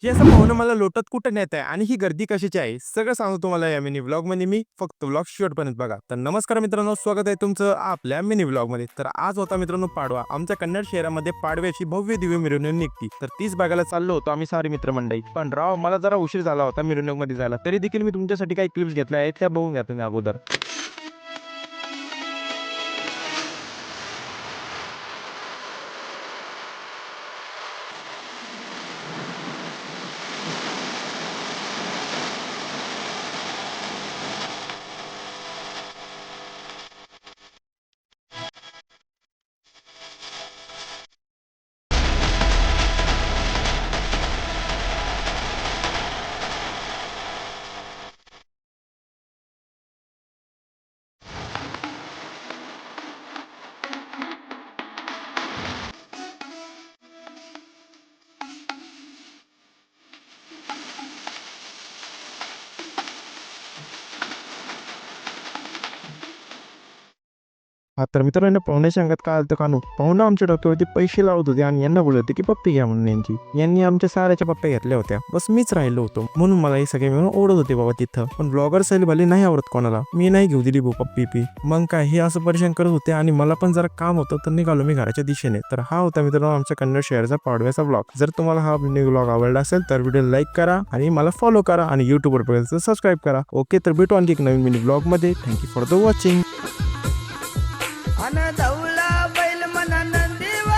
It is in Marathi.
हे असं पाहुणं मला लोटत कुठं नेत आहे आणि ही गर्दी कशाची आहे सगळं सांगतो तुम्हाला या मिनी व्लॉग मध्ये मी. फक्त व्लॉग शेवटपर्यंत बघा. तर नमस्कार मित्रांनो, स्वागत आहे तुमचं आपल्या मिनी व्लॉग मध्ये. तर आज होता मित्रांनो पाडवा. आमच्या कन्नड शहरामध्ये पाडव्याची भव्य दिव्य मिरवणूक निघती. तर तीच बघायला चाललो होतो आम्ही सारी मित्रमंडळी. पण राव मला जरा उशीर झाला होता मिरवणूक मध्ये जायला. तरी देखील मी तुमच्यासाठी काही क्लिप्स घेतल्या आहेत त्या बघून घ्या तुम्ही अगोदर. हा तर मित्रांनो, पाहुण्याच्या अंगात काय आलं कानू, पाहुणं आमच्या डोक्यावरती पैसे लावत होते आणि यांना बोलत होते की पप्पी घ्या म्हणून. यांनी आमच्या साऱ्याच्या पप्प्या घेतल्या होत्या. बस मीच राहिलो होतो म्हणून मला हे सगळे मिळून ओढत होते बाबा तिथं. पण ब्लॉगर साहेब भले नाही आवडत कोणाला, मी नाही घेऊ दिली भाऊ पप्पी पी. मग काय हे असं परेशान करत होते आणि मला पण जरा काम होतं तर निघालो मी घराच्या दिशेने. तर हा होता मित्रांनो आमच्या कन्नड शहराचा पाडव्याचा ब्लॉग. जर तुम्हाला हा व्लॉग आवडला असेल तर व्हिडिओ लाईक करा आणि मला फॉलो करा आणि युट्यूबवर बघायचं सबस्क्राईब करा. ओके, तर भेटू आणखी एक नवीन मिनी ब्लॉग मध्ये. Thank you for the watching. Anand